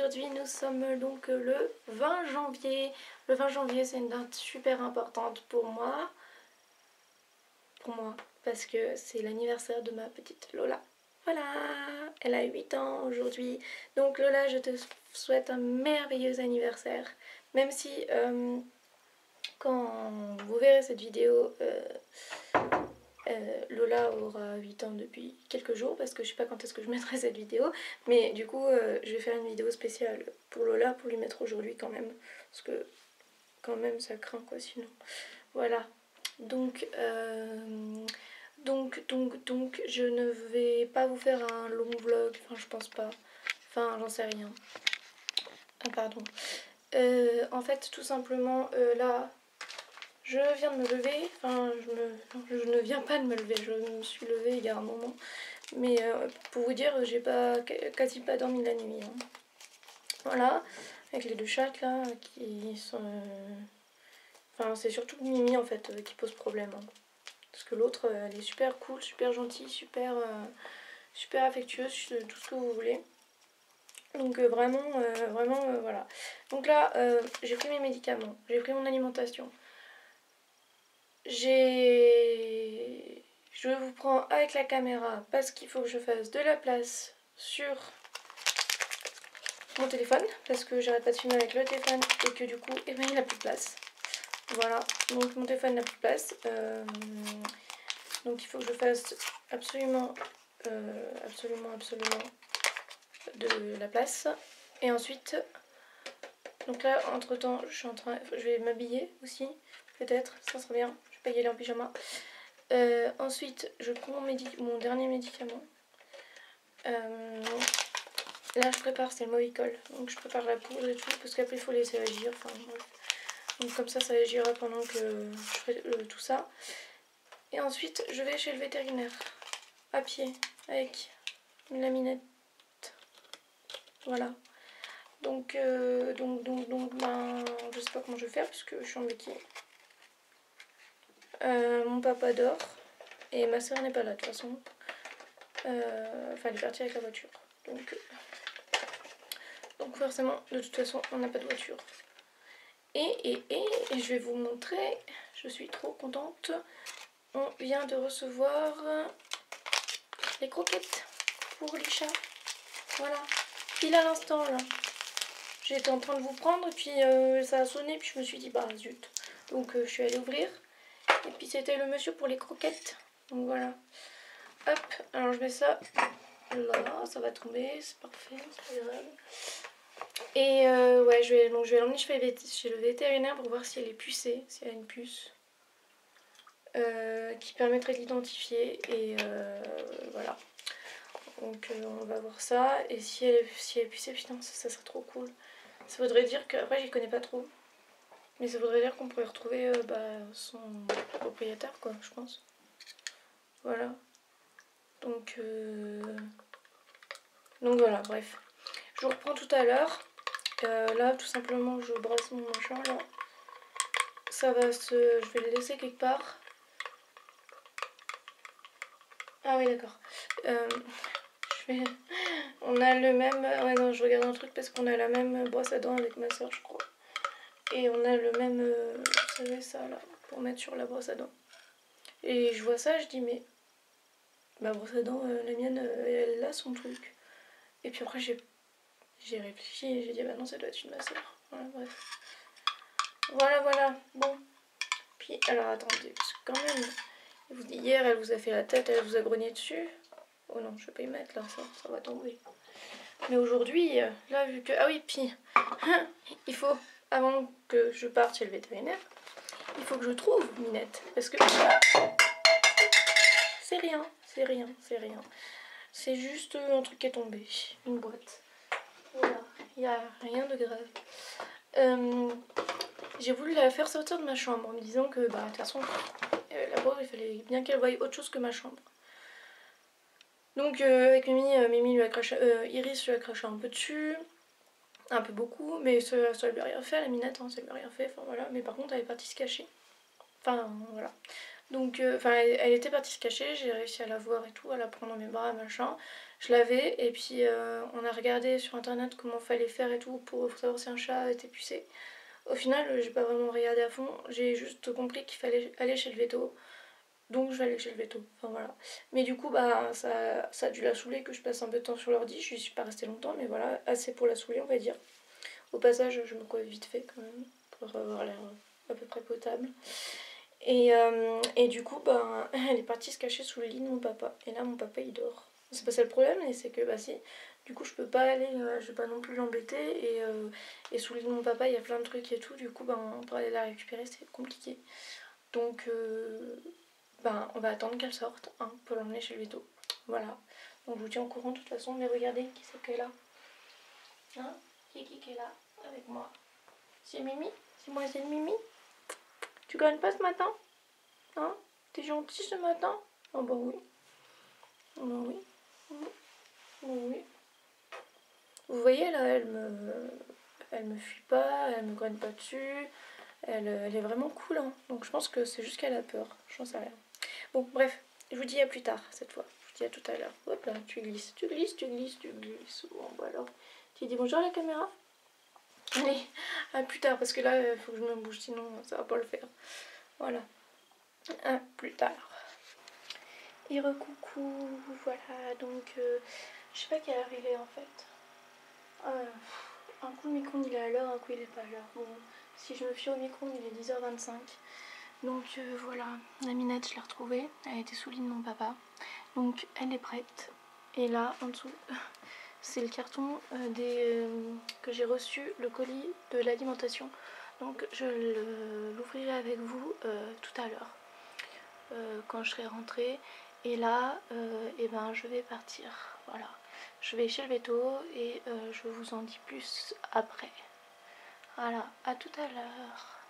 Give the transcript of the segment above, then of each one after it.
aujourd'hui nous sommes donc le 20 janvier. Le 20 janvier c'est une date super importante pour moi. Parce que c'est l'anniversaire de ma petite Lola. Voilà, elle a 8 ans aujourd'hui. Donc Lola, je te souhaite un merveilleux anniversaire. Même si quand vous verrez cette vidéo, Lola aura 8 ans depuis quelques jours parce que je sais pas quand est-ce que je mettrai cette vidéo, mais du coup je vais faire une vidéo spéciale pour Lola pour lui mettre aujourd'hui quand même, parce que quand même ça craint quoi sinon. Voilà, donc je ne vais pas vous faire un long vlog, enfin je pense pas, enfin j'en sais rien. Ah pardon. En fait tout simplement là je viens de me lever, enfin je ne viens pas de me lever, je me suis levée il y a un moment. Mais pour vous dire, j'ai quasi pas dormi de la nuit. Hein. Voilà, avec les deux chats là qui sont... Enfin c'est surtout Mimi en fait qui pose problème. Hein. Parce que l'autre elle est super cool, super gentille, super affectueuse, tout ce que vous voulez. Donc vraiment voilà. Donc là j'ai pris mes médicaments, j'ai pris mon alimentation. Je vous prends avec la caméra parce qu'il faut que je fasse de la place sur mon téléphone parce que j'arrête pas de filmer avec le téléphone et que du coup eh ben, il n'a plus de place. Voilà, donc mon téléphone n'a plus de place. Donc il faut que je fasse absolument de la place. Et ensuite, donc là entre temps je vais m'habiller aussi, peut-être, ça serait bien. Je vais pas y aller en pyjama. Ensuite, je prends mon dernier médicament. Là, je prépare, c'est le Movicol. Donc, je prépare la poudre et tout, parce qu'après, il faut laisser agir. Enfin, bref. Donc, comme ça agira pendant que je ferai tout ça. Et ensuite, je vais chez le vétérinaire, à pied, avec une laminette. Voilà. Donc, ben, je sais pas comment je vais faire, puisque je suis en béquille. Mon papa dort. Et ma soeur n'est pas là de toute façon. Enfin elle est partie avec la voiture. Donc forcément de toute façon on n'a pas de voiture. Et je vais vous montrer. Je suis trop contente. On vient de recevoir les croquettes pour les chats. Voilà. Pile à l'instant là. J'étais en train de vous prendre et puis ça a sonné puis je me suis dit bah zut. Donc je suis allée ouvrir. Et puis c'était le monsieur pour les croquettes. Donc voilà. Hop, alors je mets ça là, ça va tomber, c'est parfait, c'est pas grave. Et ouais, je vais l'emmener chez le vétérinaire pour voir si elle est pucée, si elle a une puce qui permettrait de l'identifier. Et voilà. Donc on va voir ça. Et si elle est pucée, putain, ça serait trop cool. Ça voudrait dire que, après j'y connais pas trop, mais ça voudrait dire qu'on pourrait retrouver son propriétaire quoi, je pense. Voilà. Donc voilà, bref. Je vous reprends tout à l'heure. Là, tout simplement, je brasse mon machin, là. Ça va se... Je vais le laisser quelque part. Ah oui, d'accord. On a le même... Ouais, non, je regarde un truc parce qu'on a la même brosse à dents avec ma soeur, je crois. Et on a le même... Vous savez, ça, là, pour mettre sur la brosse à dents. Et je vois ça, je dis, mais... Ma brosse à dents, la mienne, elle a son truc. Et puis après, j'ai réfléchi et j'ai dit bah non ça doit être une de ma soeur. Voilà, bref. Voilà, bon. Puis alors attendez, parce que quand même, hier elle vous a fait la tête, elle vous a grogné dessus. Oh non, je vais pas y mettre là, ça va tomber. Mais aujourd'hui, là vu que... Ah oui, puis il faut, avant que je parte chez le vétérinaire, il faut que je trouve Minette. Parce que c'est rien. C'est juste un truc qui est tombé, une boîte. Voilà, il n'y a rien de grave. J'ai voulu la faire sortir de ma chambre en me disant que bah de toute façon la pauvre il fallait bien qu'elle voie autre chose que ma chambre. Donc avec Mimi lui a craché, Iris lui a craché un peu dessus, un peu beaucoup, mais ça lui a rien fait, la minette, hein, ça lui a rien fait, enfin voilà, mais par contre elle est partie se cacher. Enfin voilà. Donc, enfin, elle était partie se cacher, j'ai réussi à la voir et tout, à la prendre dans mes bras, machin. Je l'avais, et puis on a regardé sur internet comment fallait faire et tout pour savoir si un chat était pucé. Au final, j'ai pas vraiment regardé à fond, j'ai juste compris qu'il fallait aller chez le veto. Donc je vais aller chez le veto, enfin voilà. Mais du coup, bah, ça a dû la saouler que je passe un peu de temps sur l'ordi. Je suis pas restée longtemps, mais voilà, assez pour la saouler, on va dire. Au passage, je me coiffe vite fait quand même, pour avoir l'air à peu près potable. Et du coup, bah, elle est partie se cacher sous le lit de mon papa. Et là, mon papa, il dort. C'est pas ça le problème, mais c'est que, bah si, du coup, je peux pas aller, je vais pas non plus l'embêter. Et sous le lit de mon papa, il y a plein de trucs et tout. Du coup, bah, pour aller la récupérer, c'est compliqué. Donc, ben, on va attendre qu'elle sorte hein, pour l'emmener chez le veto. Voilà. Donc, je vous tiens au courant de toute façon. Mais regardez, qui c'est qui est là? Hein? Qui est là avec moi? C'est Mimi? C'est moi, c'est Mimi? Tu gagnes pas ce matin? Hein? T'es gentil ce matin? Oh bah oui. Oh bah oui. Oh oui. Vous voyez là, elle me fuit pas, elle me grogne pas dessus. Elle est vraiment cool. Hein. Donc je pense que c'est juste qu'elle a peur. J'en sais rien. Bon, bref. Je vous dis à plus tard cette fois. Je vous dis à tout à l'heure. Hop là, tu glisses, tu glisses, tu glisses, tu glisses. Bon, bah alors. Tu dis bonjour à la caméra? Allez, à plus tard parce que là, il faut que je me bouge, sinon ça va pas le faire. Voilà. À plus tard. Et recoucou, voilà, donc je sais pas quelle heure il est en fait. Un coup le micro-ondes il est à l'heure, un coup il est pas à l'heure. Bon, si je me fie au micro-ondes il est 10h25. Donc voilà, la minette je l'ai retrouvée, elle était sous le lit de mon papa. Donc elle est prête. Et là en dessous, c'est le carton que j'ai reçu, le colis de l'alimentation. Donc je l'ouvrirai avec vous tout à l'heure. Quand je serai rentrée. Et là, et ben, je vais partir. Voilà. Je vais chez le veto et je vous en dis plus après. Voilà, à tout à l'heure.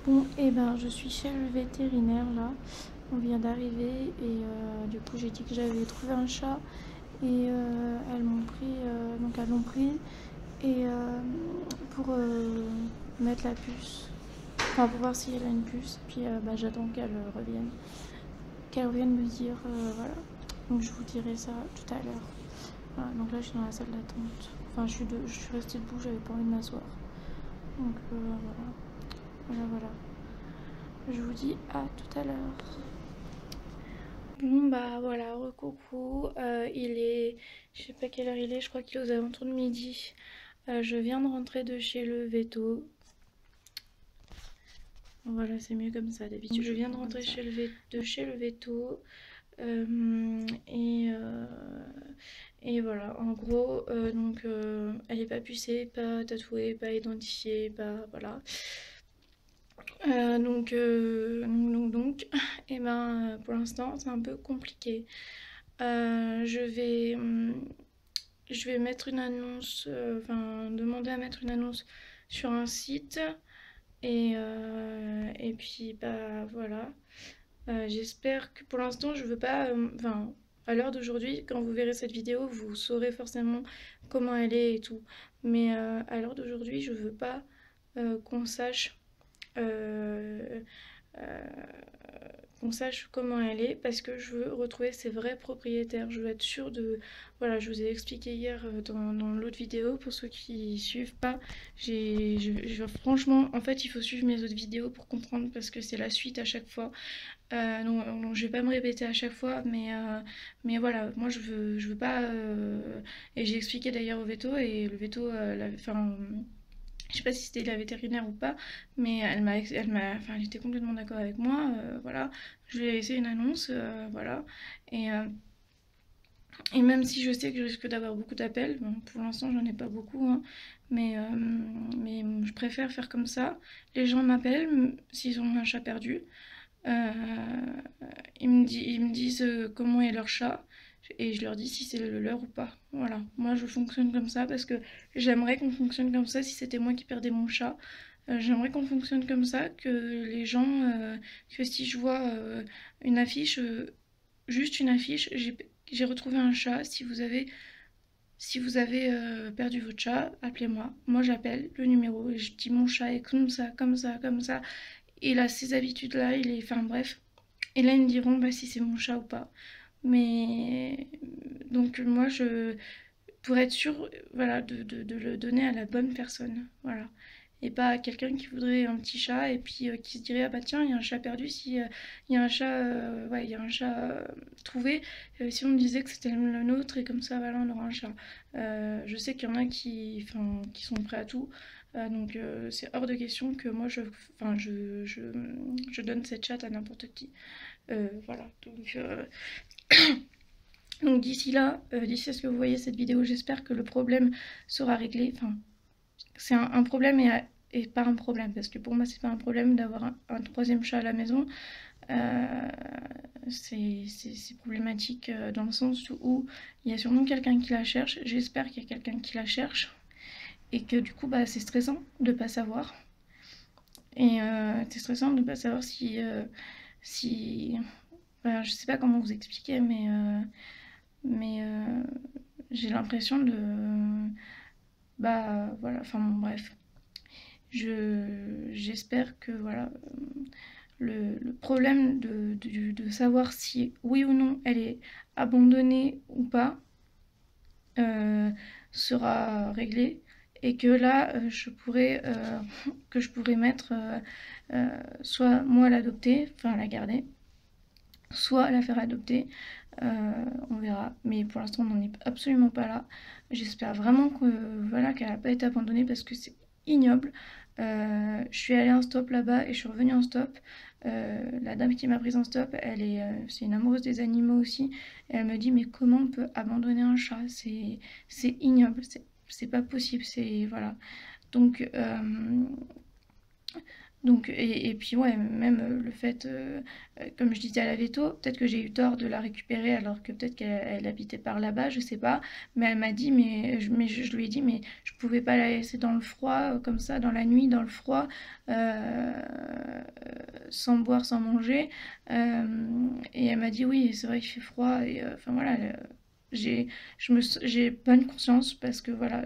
Bon, et ben, je suis chez le vétérinaire là. On vient d'arriver et du coup, j'ai dit que j'avais trouvé un chat et elles m'ont pris, donc elles l'ont pris et pour mettre la puce. Enfin, pour voir si elle a une puce. Puis bah, j'attends qu'elle revienne me dire voilà. Donc je vous dirai ça tout à l'heure. Voilà, donc là je suis dans la salle d'attente. Enfin je suis restée debout, j'avais pas envie de m'asseoir. Donc voilà. Je vous dis à tout à l'heure. Bon bah voilà, recoucou. Il est, je sais pas quelle heure il est, je crois qu'il est aux alentours de midi. Je viens de rentrer de chez le veto. Voilà, c'est mieux comme ça d'habitude. Je viens de rentrer chez le veto. Et voilà, en gros, donc elle est pas pucée, pas tatouée, pas identifiée, pas voilà. Et ben pour l'instant c'est un peu compliqué. Je vais mettre une annonce, enfin demander à mettre une annonce sur un site et puis bah voilà. J'espère que pour l'instant je veux pas, enfin à l'heure d'aujourd'hui quand vous verrez cette vidéo vous saurez forcément comment elle est et tout. Mais à l'heure d'aujourd'hui je veux pas qu'on sache euh, euh, qu'on sache comment elle est parce que je veux retrouver ses vrais propriétaires. Je veux être sûre de... Voilà, je vous ai expliqué hier dans l'autre vidéo. Pour ceux qui suivent pas, franchement, en fait, il faut suivre mes autres vidéos pour comprendre parce que c'est la suite à chaque fois. Donc, je vais pas me répéter à chaque fois, mais voilà, moi je veux pas... et j'ai expliqué d'ailleurs au veto et le veto, enfin... Je sais pas si c'était la vétérinaire ou pas, mais enfin, elle était complètement d'accord avec moi. Voilà, je lui ai laissé une annonce, voilà. Et, euh, et même si je sais que je risque d'avoir beaucoup d'appels, bon, pour l'instant j'en ai pas beaucoup, hein, mais je préfère faire comme ça. Les gens m'appellent s'ils ont un chat perdu. Euh, ils me disent comment est leur chat et je leur dis si c'est le leur ou pas. Voilà, moi je fonctionne comme ça parce que j'aimerais qu'on fonctionne comme ça si c'était moi qui perdais mon chat. J'aimerais qu'on fonctionne comme ça, que les gens, que si je vois une affiche, juste une affiche, j'ai retrouvé un chat, si vous avez perdu votre chat, appelez-moi. Moi j'appelle le numéro et je dis mon chat est comme ça, comme ça, comme ça. il a ces habitudes-là, il est... Enfin bref. Et là, ils me diront bah, si c'est mon chat ou pas. Mais... Donc moi, pour être sûre, voilà, de le donner à la bonne personne. Voilà. Et pas à quelqu'un qui voudrait un petit chat et puis qui se dirait ah bah tiens il y a un chat perdu si il y a un chat ouais il y a un chat trouvé si on me disait que c'était le nôtre et comme ça voilà on aura un chat. Je sais qu'il y en a qui sont prêts à tout donc c'est hors de question que moi je donne cette chatte à n'importe qui. Voilà donc d'ici là, d'ici à ce que vous voyez cette vidéo, j'espère que le problème sera réglé. Enfin, c'est un problème et pas un problème, parce que pour moi, c'est pas un problème d'avoir un troisième chat à la maison. Euh, c'est problématique dans le sens où il y a sûrement quelqu'un qui la cherche. J'espère qu'il y a quelqu'un qui la cherche et que du coup, bah, c'est stressant de pas savoir. Et c'est stressant de pas savoir si bah, je sais pas comment vous expliquer, mais j'ai l'impression de bah voilà, enfin bon, bref. J'espère que voilà le problème de savoir si oui ou non elle est abandonnée ou pas euh, sera réglé et que là je pourrais mettre soit moi l'adopter, enfin la garder, soit la faire adopter. On verra, mais pour l'instant on n'en est absolument pas là. J'espère vraiment que voilà qu'elle n'a pas été abandonnée parce que c'est ignoble. Je suis allée en stop là-bas et je suis revenue en stop. La dame qui m'a prise en stop, c'est une amoureuse des animaux aussi. Et elle me dit mais comment on peut abandonner un chat? C'est ignoble, c'est pas possible. C'est voilà. Donc et puis ouais, même le fait, comme je disais à la veto, peut-être que j'ai eu tort de la récupérer alors que peut-être qu'elle habitait par là-bas, je sais pas. Mais elle m'a dit, je lui ai dit, mais je pouvais pas la laisser dans le froid, comme ça, dans la nuit, dans le froid, euh, sans boire, sans manger. Et elle m'a dit, oui, c'est vrai qu'il fait froid. Et enfin voilà, j'ai bonne conscience parce que voilà,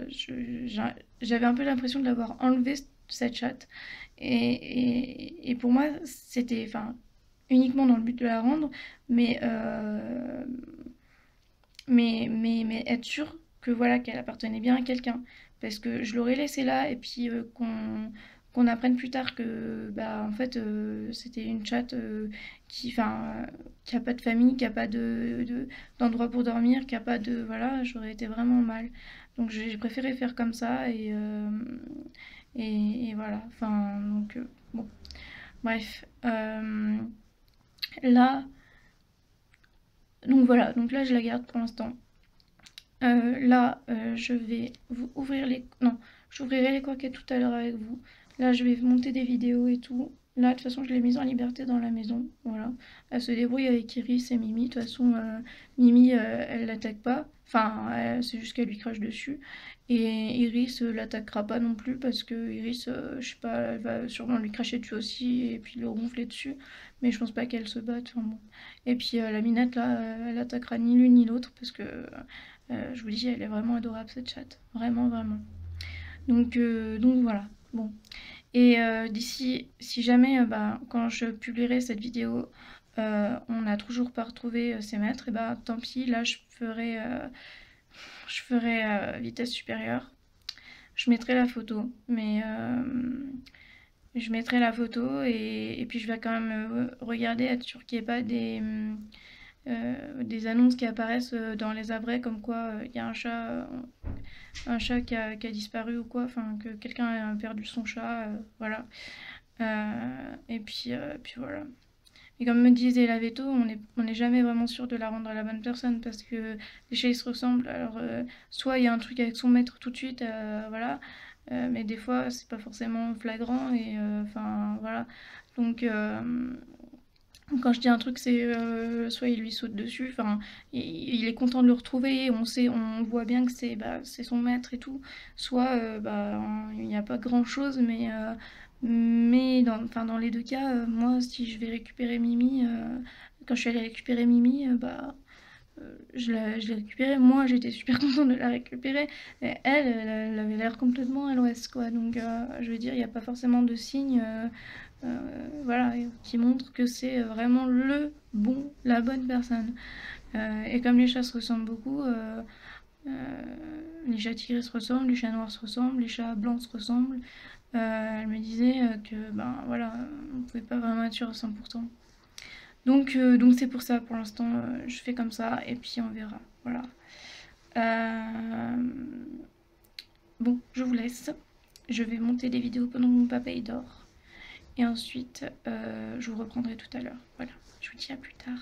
j'avais un peu l'impression de l'avoir enlevé cette chatte. Et pour moi, c'était enfin, uniquement dans le but de la rendre, mais, euh, mais être sûr que voilà qu'elle appartenait bien à quelqu'un. Parce que je l'aurais laissée là et puis qu'on apprenne plus tard que bah, en fait, c'était une chatte qui a pas de famille, qui a pas d'endroit pour dormir, qui a pas de... Voilà, j'aurais été vraiment mal. Donc j'ai préféré faire comme ça et voilà. Enfin, donc bon. Bref. Là, donc voilà. Donc là, je la garde pour l'instant. Là, je vais vous ouvrir les... Non, j'ouvrirai les croquettes tout à l'heure avec vous. Là, je vais monter des vidéos et tout. Là, de toute façon, je l'ai mise en liberté dans la maison. Voilà. Elle se débrouille avec Iris et Mimi. De toute façon, Mimi, elle l'attaque pas. Enfin, c'est juste qu'elle lui crache dessus. Et Iris l'attaquera pas non plus parce que Iris, je sais pas, elle va sûrement lui cracher dessus aussi et puis le ronfler dessus. Mais je pense pas qu'elle se batte. Enfin, bon. Et puis la Minette, là, elle attaquera ni l'une ni l'autre parce que... je vous dis, elle est vraiment adorable cette chatte. Vraiment, vraiment. Donc voilà. Bon. Et d'ici, si jamais, bah, quand je publierai cette vidéo, on n'a toujours pas retrouvé ses maîtres, et bah tant pis, là je ferai vitesse supérieure. Je mettrai la photo, mais je mettrai la photo et puis je vais quand même regarder, être sûr qu'il n'y ait pas des annonces qui apparaissent dans les abrets comme quoi il y a un chat qui a disparu ou quoi, enfin que quelqu'un a perdu son chat, voilà. Puis voilà. Et comme me disait la veto, on n'est jamais vraiment sûr de la rendre à la bonne personne parce que les chats ils se ressemblent. Alors soit il y a un truc avec son maître tout de suite, voilà, mais des fois c'est pas forcément flagrant et enfin voilà. Donc quand je dis un truc, c'est soit il lui saute dessus, enfin il est content de le retrouver, on voit bien que c'est son maître et tout, soit il n'y a pas grand chose, mais dans les deux cas, moi si je vais récupérer Mimi, quand je suis allée récupérer Mimi, je l'ai récupérée, moi j'étais super contente de la récupérer, et elle avait l'air complètement à l'ouest quoi, donc je veux dire, il n'y a pas forcément de signe voilà, qui montre que c'est vraiment la bonne personne. Et comme les chats se ressemblent beaucoup, les chats tigres se ressemblent, les chats noirs se ressemblent, les chats blancs se ressemblent. Elle me disait que ben voilà, on ne pouvait pas vraiment être sûr à 100%. Donc c'est pour ça, pour l'instant, je fais comme ça et puis on verra. Voilà. Bon, je vous laisse. Je vais monter des vidéos pendant que mon papa il dort. Et ensuite, je vous reprendrai tout à l'heure. Voilà, je vous dis à plus tard.